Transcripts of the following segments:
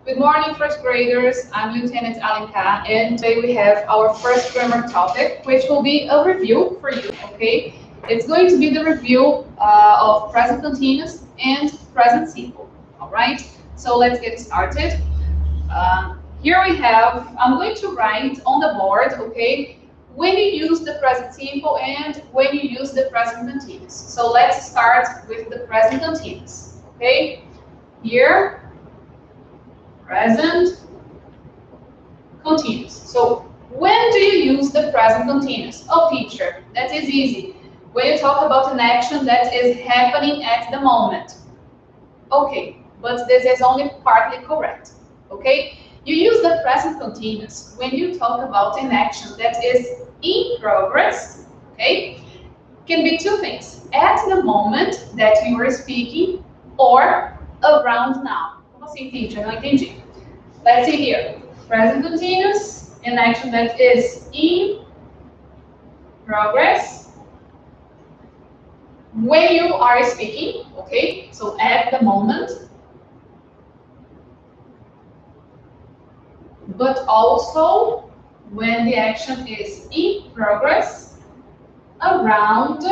Good morning, first graders. I'm Lieutenant Alenka, and today we have our first grammar topic, which will be a review for you, okay? It's going to be the review of present continuous and present simple, all right? So let's get started. Here we have, I'm going to write on the board, okay, when you use the present simple and when you use the present continuous. So let's start with the present continuous, okay? Here, present continuous. So when do you use the present continuous? Oh, teacher, that is easy. When you talk about an action that is happening at the moment. Okay, but this is only partly correct. Okay? You use the present continuous when you talk about an action that is in progress. Okay? Can be two things. At the moment that you are speaking or around now. Como assim, teacher? Não entendi. Let's see here. Present continuous, an action that is in progress when you are speaking, okay? So at the moment, but also when the action is in progress around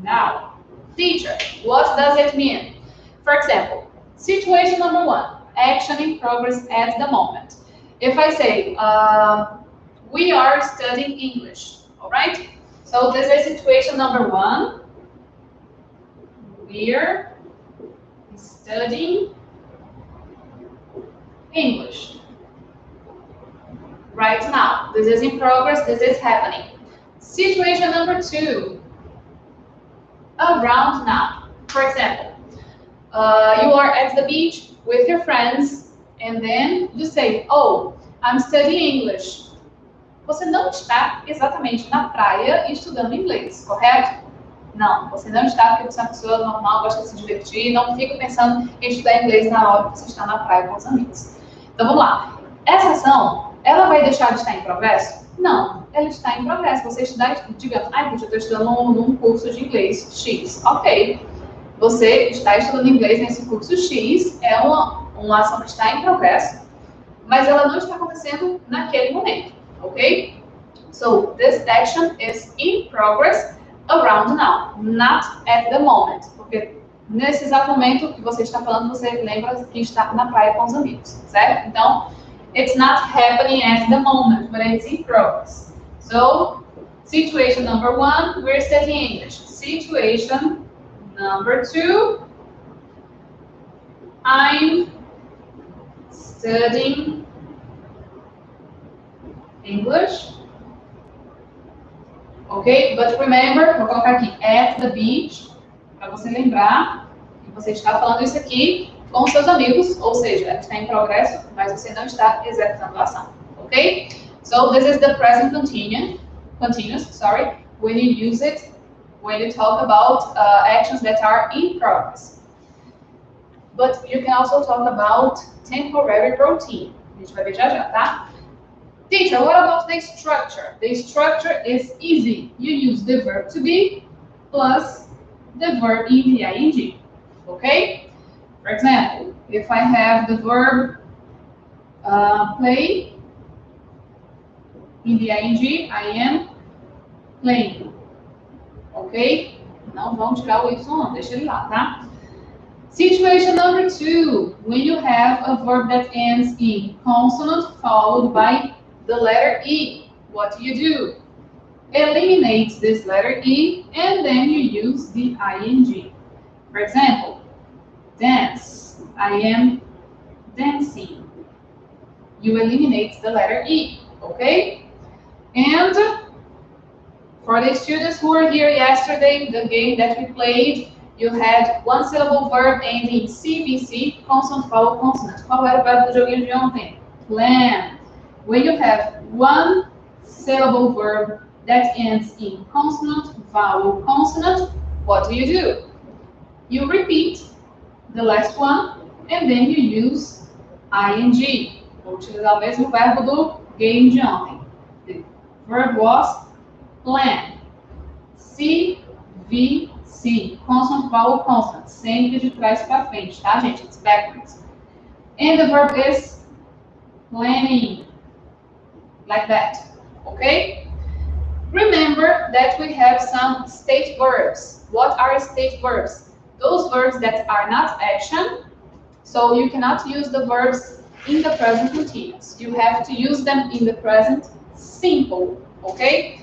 now. Teacher, what does it mean? For example, situation number one, action in progress at the moment. If I say, we are studying English, all right? So this is situation number one. We're studying English right now. This is in progress, this is happening. Situation number two, around now. For example, you are at the beach with your friends and then you say, oh, I'm studying English. Você não está exatamente na praia estudando inglês, correto? Não, você não está porque você é uma pessoa normal, gosta de se divertir, não fica pensando em estudar inglês na hora que você está na praia com os amigos. Então vamos lá. Essa ação, ela vai deixar de estar em progresso? Não, ela está em progresso. Você está, digamos, eu estou estudando num curso de inglês X. Ok. Você está estudando inglês nesse curso X, é uma ação que está em progresso, mas ela não está acontecendo naquele momento, ok? So, this action is in progress around now, not at the moment. Porque nesse exato momento que você está falando, você lembra que está na praia com os amigos, certo? Então, it's not happening at the moment, but it's in progress. So, situation number one, we're studying English. Situation number two, I'm studying English. Ok? But remember, vou colocar aqui, at the beach, para você lembrar que você está falando isso aqui com seus amigos, ou seja, está em progresso, mas você não está executando a ação. Ok? So this is the present continuous, sorry, when you use it, when you talk about actions that are in progress. But you can also talk about temporary routine. A gente vai ver já já, tá? Teacher, what about the structure? The structure is easy. You use the verb to be plus the verb in the ing. Okay? For example, if I have the verb play in the ing, I am playing. Ok? Não vamos tirar o y não, deixa ele lá, tá? Situation number two, when you have a verb that ends in consonant followed by the letter E, what do? Eliminate this letter E and then you use the ing. For example, dance, I am dancing. You eliminate the letter E, okay? And for the students who were here yesterday, the game that we played, you had one syllable verb ending CVC, consonant, vowel, consonant. Qual era o verbo do joguinho de ontem? Plan. When you have one syllable verb that ends in consonant, vowel, consonant, what do? You repeat the last one and then you use ing. Vou utilizar o mesmo verbo do game de ontem. The verb was plan. CVC, consonant, vowel, consonant. Sempre de trás para frente, tá, gente? It's backwards. And the verb is planning, like that, okay? Remember that we have some state verbs. What are state verbs? Those verbs that are not action, so you cannot use the verbs in the present continuous. You have to use them in the present simple, ok?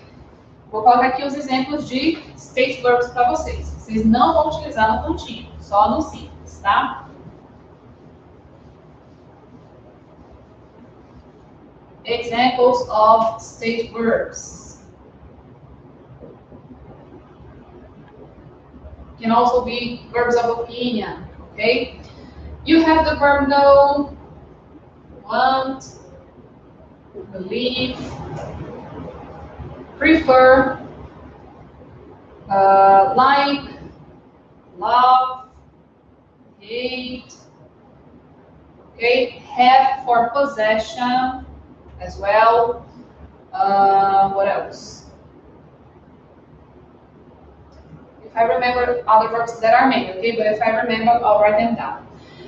Vou colocar aqui os exemplos de state verbs para vocês. Vocês não vão utilizar no contínuo, só no simples, tá? Examples of state verbs. Can also be verbs of opinion, okay? You have the verb know, want, believe, prefer, like, love, hate, okay? Have for possession as well. What else? If I remember other verbs that are made, okay? But if I remember, I'll write them down.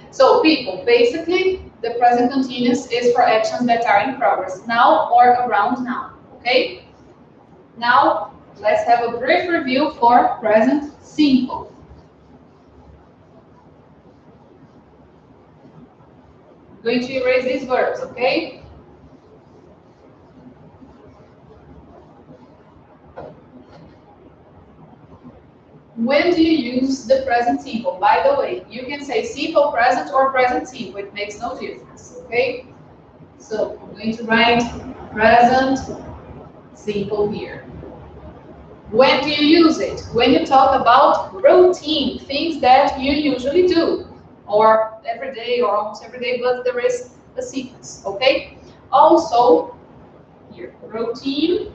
So people, basically, the present continuous is for actions that are in progress now or around now, okay? Now, let's have a brief review for present simple. I'm going to erase these verbs, okay? When do you use the present simple? By the way, you can say simple present or present simple. It makes no difference, okay? So I'm going to write present simple here. When do you use it? When you talk about routine, things that you usually do, or every day or almost every day, but there is a sequence, okay? Also, here, routine,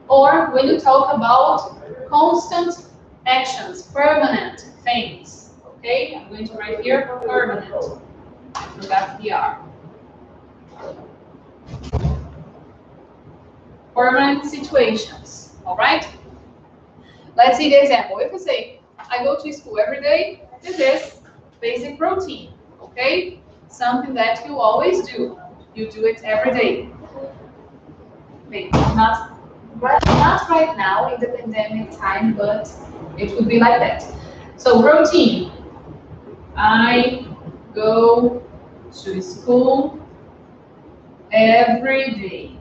or when you talk about constant actions, permanent things, okay? I'm going to write here permanent. I forgot the R. Permanent situations, all right? Let's see the example. If you say, I go to school every day, this is basic routine, okay? Something that you always do. You do it every day. Maybe not right now in the pandemic time, but it would be like that. So routine. I go to school every day.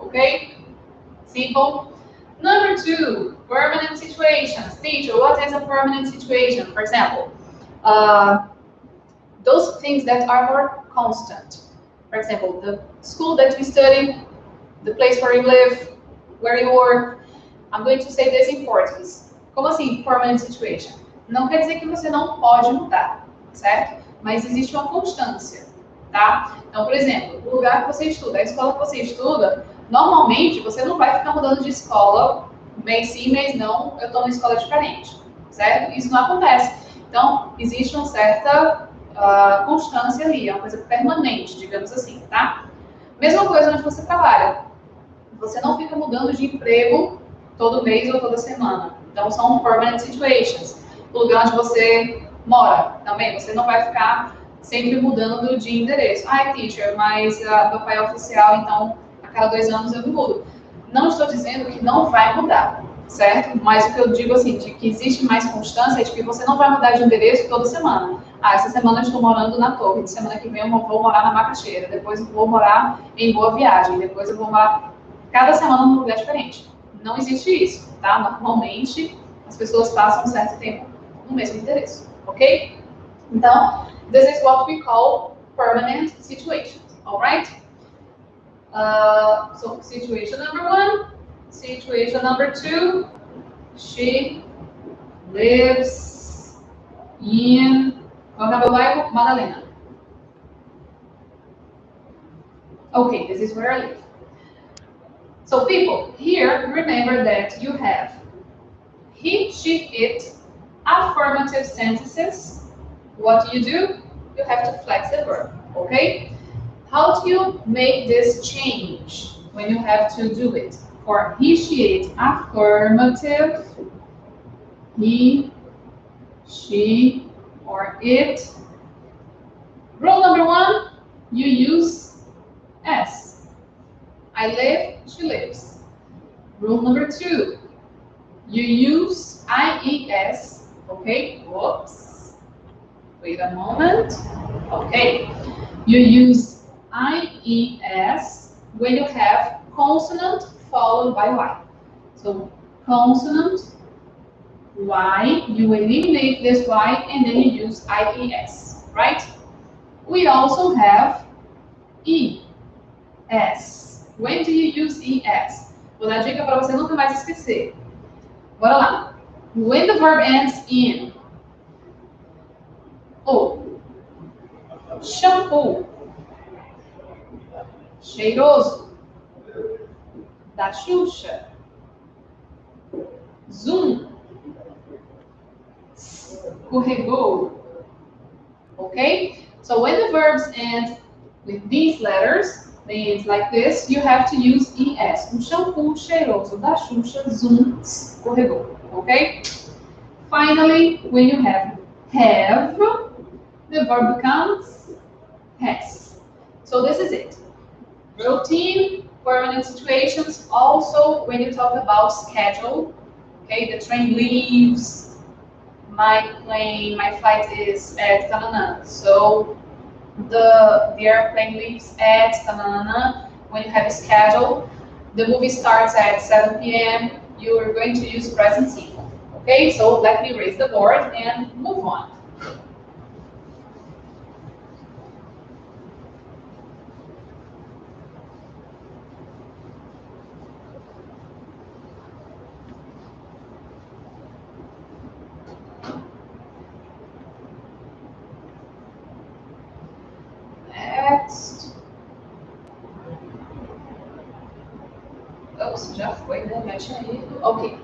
Okay? Simple. Number two, permanent situations. Teacher, what is a permanent situation? For example, those things that are more constant. For example, the school that you study, the place where you live, where you work. I'm going to say this in Portuguese. Como assim, permanent situation? Não quer dizer que você não pode mudar, certo? Mas existe uma constância, tá? Então, por exemplo, o lugar que você estuda, a escola que você estuda, normalmente você não vai ficar mudando de escola mês sim, mês não, eu estou numa escola diferente, certo? Isso não acontece. Então, existe uma certa constância ali, é uma coisa permanente, digamos assim, tá? Mesma coisa onde você trabalha. Você não fica mudando de emprego todo mês ou toda semana. Então, são permanent situations. O lugar onde você mora também, você não vai ficar sempre mudando de endereço. Ai, teacher, mas meu pai é oficial, então a cada 2 anos eu me mudo. Não estou dizendo que não vai mudar, certo? Mas o que eu digo assim, de que existe mais constância é de que você não vai mudar de endereço toda semana. Ah, essa semana eu estou morando na Torre, de semana que vem eu vou morar na Macaxeira, depois eu vou morar em Boa Viagem, depois eu vou morar cada semana num lugar diferente. Não existe isso, tá? Normalmente as pessoas passam um certo tempo no mesmo endereço, ok? Então, this is what we call permanent situations, alright? So, situation number 1, situation number 2, she lives in, qual é o bairro? Madalena. Okay, this is where I live. So people, here, remember that you have he, she, it, affirmative sentences. What do? You have to flex the verb, okay? How do you make this change when you have to do it? For he, she, it, affirmative, he, she, or it, Rule number 1, you use S. I live, she lives. Rule number 2, you use IES. Okay, whoops. Wait a moment. Okay, you use IES when you have consonant followed by Y. So consonant, Y, you eliminate this Y and then you use IES, right? We also have ES. When do you use ES? Vou dar dica para você nunca mais esquecer. Bora lá. When the verb ends in O. Shampoo. Cheiroso. Da Xuxa. Zoom. Escorregou. Okay? So when the verbs end with these letters, they end like this, you have to use ES. O shampoo cheiroso da Xuxa, zoom, escorregou. Okay? Finally, when you have, the verb becomes has. So this is it. Routine, permanent situations. Also, when you talk about schedule, okay, the train leaves, my flight is at Tanana. So the airplane leaves at Tanana. When you have a schedule, the movie starts at 7 p.m. You are going to use present simple. Okay, so let me raise the board and move on. Next. Oops, já foi, né? Mexe aí. Okay.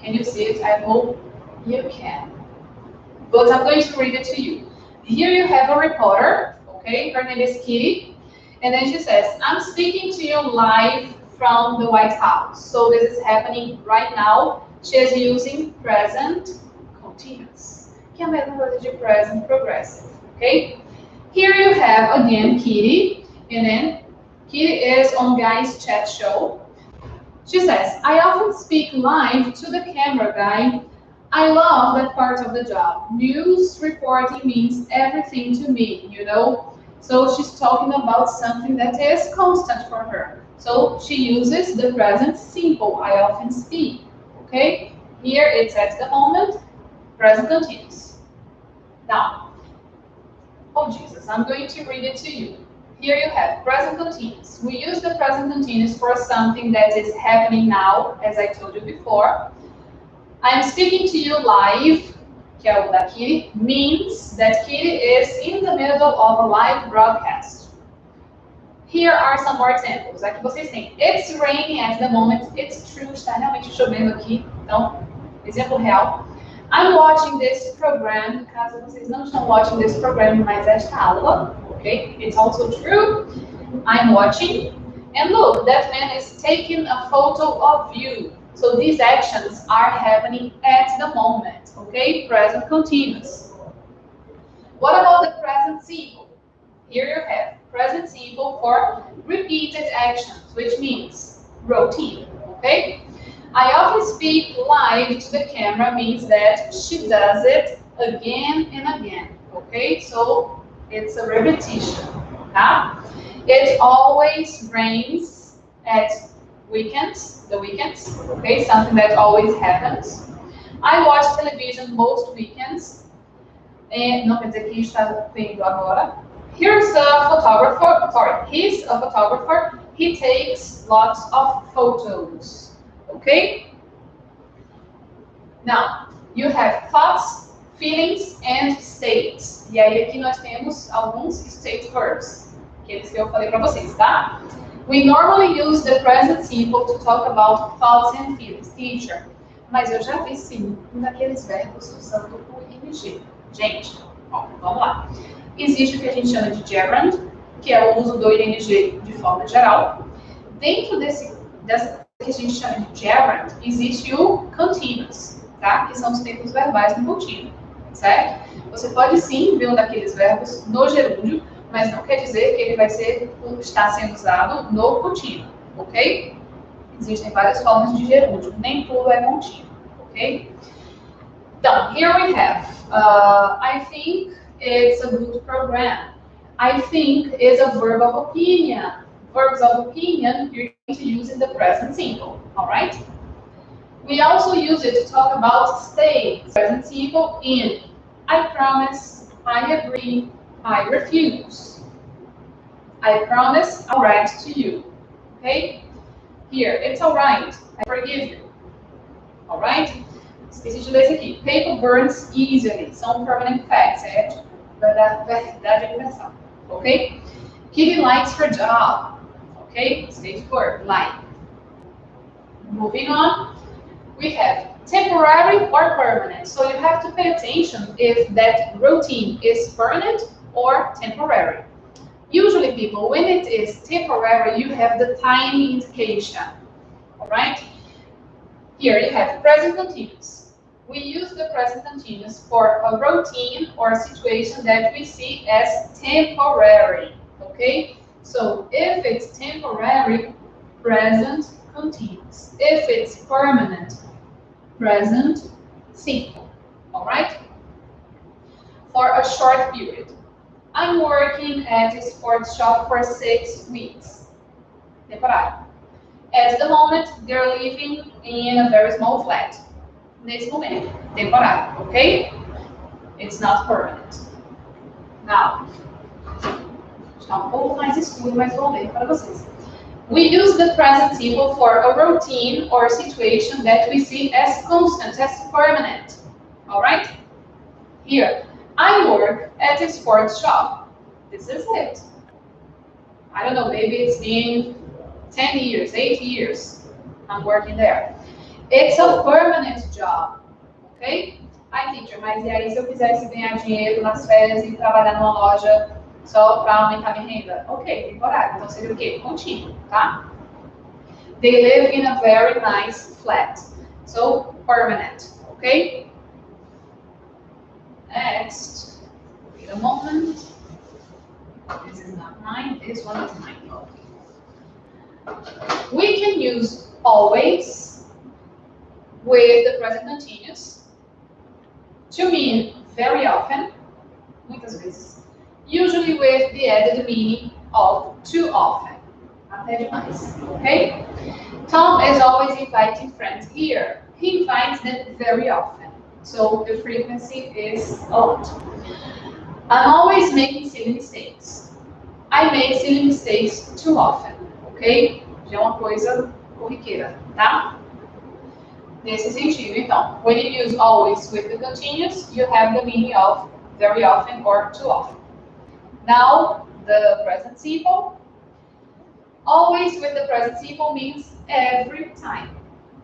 Can you see it? I hope you can. But I'm going to read it to you. Here you have a reporter, okay? Her name is Kitty. And then she says, I'm speaking to you live from the White House. So this is happening right now. She is using present continuous, que é a mesma coisa de present progressive, okay? Here you have, again, Kitty. And then Kitty is on Guy's chat show. She says, I often speak live to the camera, Guy. I love that part of the job. News reporting means everything to me, you know? So she's talking about something that is constant for her. So she uses the present simple, I often speak, okay? Here it's at the moment, present continuous. Now, oh Jesus, I'm going to read it to you. Here you have present continuous. We use the present continuous for something that is happening now, as I told you before. I'm speaking to you live, que é o da Kitty, means that Kitty is in the middle of a live broadcast. Here are some more examples. Aqui vocês têm. It's raining at the moment. It's true, está realmente chovendo aqui. Então, exemplo real. I'm watching this program. Caso vocês não estão watching this program, mas esta aula, okay? It's also true. I'm watching. And look, that man is taking a photo of you. So these actions are happening at the moment, okay? Present continuous. What about the present simple? Here you have present simple for repeated actions, which means routine, okay? I often speak live to the camera means that she does it again and again, okay? So it's a repetition, tá? It always rains at weekends, okay? Something that always happens. I watch television most weekends. Não quer dizer que está vendo agora. Here's a photographer, he's a photographer. He takes lots of photos, okay? Now, you have thoughts, feelings, and states. E aí aqui nós temos alguns state verbs, aqueles que eu falei para vocês, tá? We normally use the present simple to talk about thoughts and feelings. Teacher, mas eu já vi sim, um daqueles verbos usando o ing. Gente, ó, vamos lá. Existe o que a gente chama de gerund, que é o uso do ing de forma geral. Dentro dessa que a gente chama de gerund, existe o continuous, tá? Que são os tempos verbais no contínuo. certo? Você pode sim ver um daqueles verbos no gerúndio, mas não quer dizer que ele vai estar sendo usado no contínuo, ok? Existem várias formas de gerúndio, nem tudo é contínuo, ok? Então, here we have, I think it's a good program. I think is a verb of opinion. Verbs of opinion, you're going to use in the present simple, all right? We also use it to talk about states. Present simple in I promise, I agree, I refuse. I promise I'll write to you, okay? Here, it's all right, I forgive you, all right? Esqueci de ler esse aqui. Paper burns easily. São permanent facts, é verdade universal. Ok? Kitty likes her job. Ok? Stage verb, like. Moving on, we have temporary or permanent. So you have to pay attention if that routine is permanent or temporary. Usually, people, when it is temporary, you have the time indication. All right? Here you have present continuous. We use the present continuous for a routine or a situation that we see as temporary, okay? So if it's temporary, present continuous. If it's permanent, present simple, all right? For a short period. I'm working at a sports shop for 6 weeks. Temporário. At the moment, they're living in a very small flat. Nesse momento, temporário, ok? It's not permanent. Now, está um pouco mais escuro, mas vou ler para vocês. We use the present simple for a routine or situation that we see as constant, as permanent. All right? Here, I work at a sports shop. This is it. I don't know, maybe it's been 10 years, 8 years I'm working there. It's a permanent job, ok? Ai, teacher, mas e aí se eu quisesse ganhar dinheiro nas férias e trabalhar numa loja só para aumentar minha renda? Ok, temporário. Então seria o quê? Contínuo, tá? They live in a very nice flat. So, permanent, ok? Next, wait a moment. This is not mine, this one is mine. Okay. We can use always with the present continuous to mean very often, muitas vezes, usually with the added meaning of too often, até demais, okay? Tom is always inviting friends here. He invites them very often, so the frequency is a lot. I'm always making silly mistakes. I make silly mistakes too often, ok? Já é uma coisa corriqueira, tá? Nesse sentido, então, when you use always with the continuous, you have the meaning of very often or too often. Now, the present simple. Always with the present simple means every time.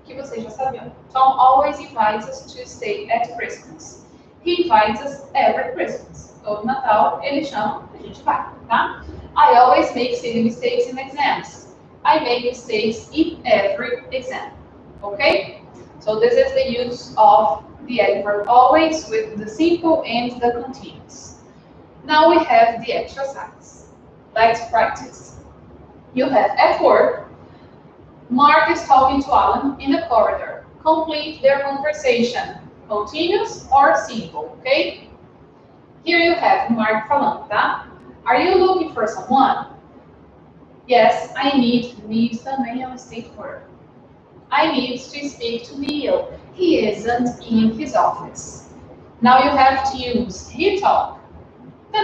Que vocês já sabiam. Tom always invites us to stay at Christmas. He invites us every Christmas. Todo Natal, ele chama, a gente vai, tá? I always make silly mistakes in exams. I make mistakes in every exam. Okay? So this is the use of the adverb always with the simple and the continuous. Now we have the exercise. Let's practice. You have at work, Mark is talking to Alan in the corridor. Complete their conversation. Continuous or simple, okay? Here you have Mark falando, tá? Are you looking for someone? Yes, I need também é um state verb. I need to speak to Leo. He isn't in his office. Now you have to use he talk to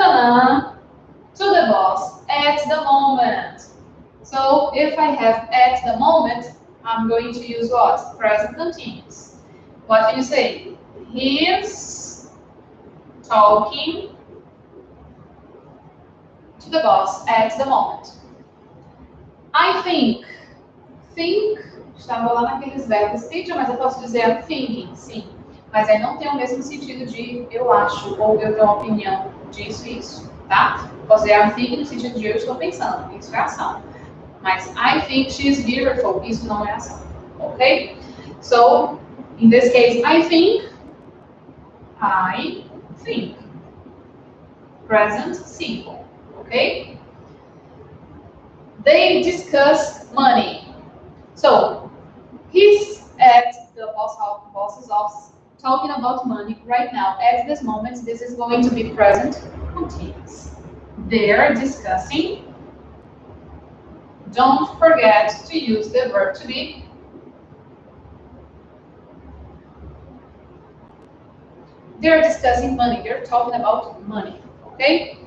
the boss at the moment. So if I have at the moment, I'm going to use what? Present continuous. What can you say? He's talking to the boss at the moment. I think. Estava lá naqueles verbos, teacher, mas eu posso dizer I'm thinking, sim. Mas aí não tem o mesmo sentido de eu acho, ou eu tenho uma opinião disso e isso, tá? Posso dizer I'm thinking no sentido de eu estou pensando, isso é ação. Mas I think she's beautiful, isso não é ação, ok? So, in this case, I think, I think. Present simple, okay? They discuss money. So, he's at the boss's office talking about money right now. At this moment, this is going to be present continuous. They're discussing. Don't forget to use the verb to be. They're discussing money. They're talking about money. Okay?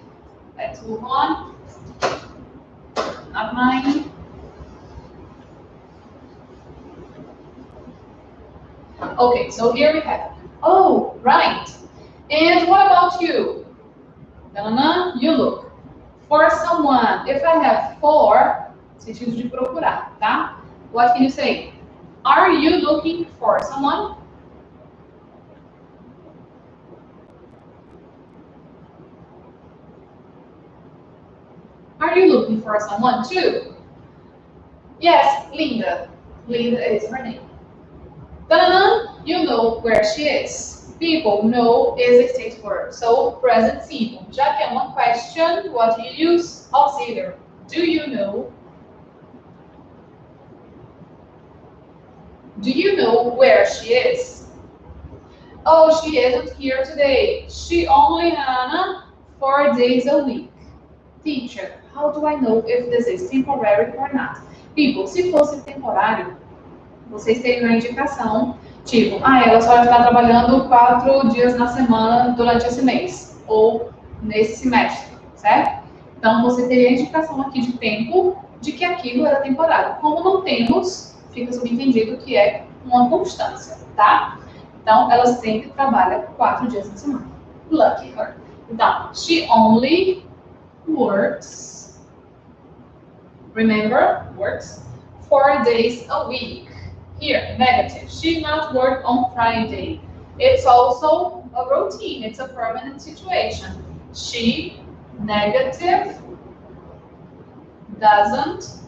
Let's move on. Not mine. Okay, so here we have. Oh, right. And what about you? You look for someone. If I have for, sentido de procurar, tá? What can you say? Are you looking for someone? Are you looking for someone too? Yes, Linda. Linda is her name. You know where she is. People know is a state verb, so present simple. Já que é uma question, what do you use? Auxiliary. Do you know? Do you know where she is? Oh, she isn't here today. She only has 4 days a week. Teacher, how do I know if this is temporary or not? People, se fosse temporário, vocês teriam a indicação, tipo, ela só está trabalhando 4 dias na semana durante esse mês, ou nesse semestre, certo? Então, você teria a indicação aqui de tempo de que aquilo era temporário. Como não temos, fica subentendido que é uma constância, tá? Então, ela sempre trabalha 4 dias na semana. Lucky her. Então, she only works, remember, works 4 days a week. Here, negative. She not work on Friday. It's also a routine. It's a permanent situation. She, negative, doesn't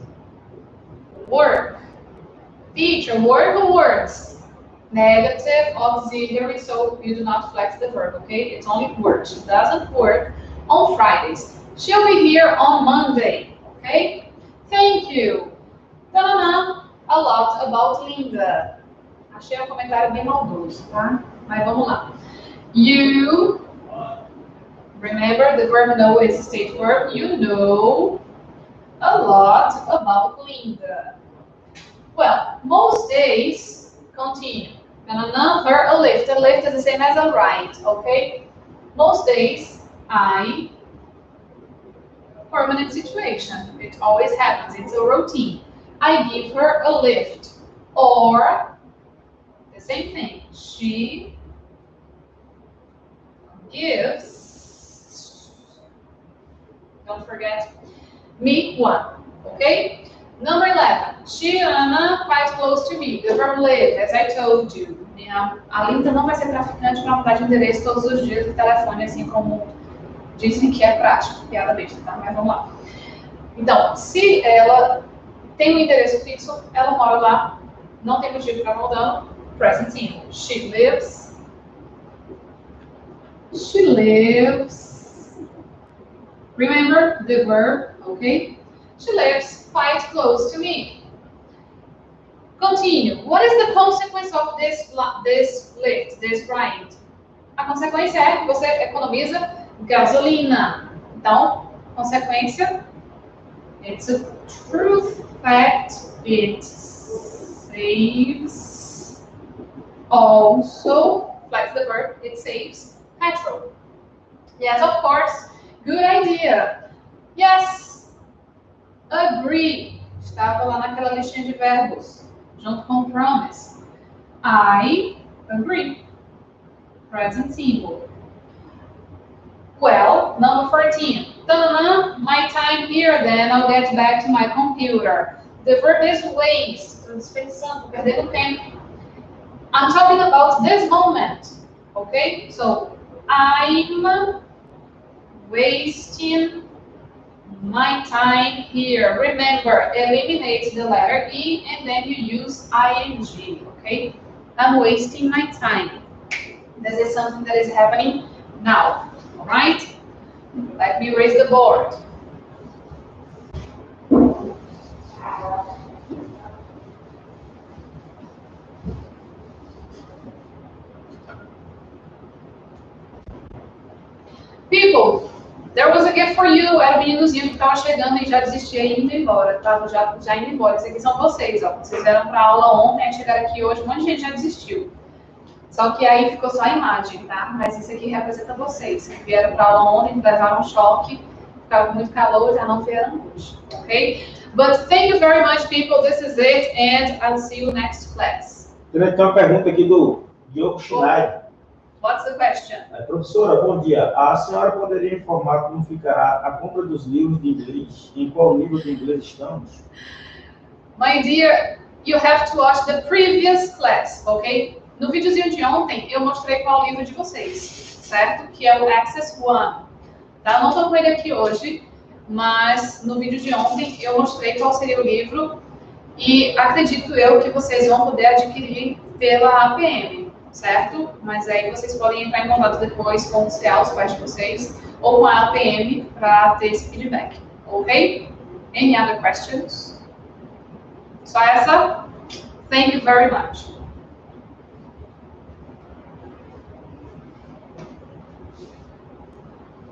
work. Teacher, work or works? Negative, auxiliary, so you do not flex the verb, okay? It's only work. She doesn't work on Fridays. She'll be here on Monday, okay? Thank you. A lot about Linda. Achei um comentário bem maldoso, tá? Mas vamos lá. You, remember the verb know is a state verb. You know a lot about Linda. Well, most days, continue. Her a lift. A lift is the same as a ride, okay? Most days, I, permanent situation. It always happens. It's a routine. I give her a lift. Or, the same thing. She gives, don't forget, me one. Okay? Number 11. She, Ana, quite close to me. The verb live, as I told you. A Linda não vai ser traficante para mudar de endereço todos os dias do telefone, assim como dizem que é prático. Piada besta, tá? Mas vamos lá. Então, se ela tem um endereço fixo, ela mora lá, não tem motivo para mudar. Present simple. She lives. She lives. Remember the verb, okay? She lives quite close to me. Continue. What is the consequence of this lift, this ride? A consequência é que você economiza gasolina. Então, consequência, it's a truth fact, it saves, also, flex the verb, it saves petrol. Yes, of course, good idea. Yes, agree. Estava lá naquela listinha de verbos, junto com promise. I agree. Present simple. Well, number 14. My time here, then I'll get back to my computer. The verb is waste. Dispensando, perdendo tempo. I'm talking about this moment. Okay? So, I'm wasting my time here. Remember, eliminate the letter E and then you use ing. Okay? I'm wasting my time. This is something that is happening now. All right? Let me raise the board. People, there was a gift for you. Era o meninozinho que estava chegando e já desistia e indo embora. Tava já indo embora. Esses aqui são vocês, ó. Vocês vieram para aula ontem, aí chegaram aqui hoje, um monte de gente já desistiu. Só que aí ficou só a imagem, tá? Mas isso aqui representa vocês. Que vieram para aula ontem, levaram um choque, ficava com muito calor, já não vieram hoje. Ok? But thank you very much, people. This is it, and I'll see you next class. Tem uma pergunta aqui do Diogo Schneider. What's the question? Professora, bom dia. A senhora poderia informar como ficará a compra dos livros de inglês? Em qual nível de inglês estamos? My dear, you have to watch the previous class, ok? No videozinho de ontem, eu mostrei qual livro de vocês, certo? Que é o Access One. Tá? Não estou com ele aqui hoje, mas no vídeo de ontem eu mostrei qual seria o livro e acredito eu que vocês vão poder adquirir pela APM, certo? Mas aí vocês podem entrar em contato depois com o CA, os pais de vocês, ou com a APM para ter esse feedback, ok? Any other questions? Só essa? Thank you very much.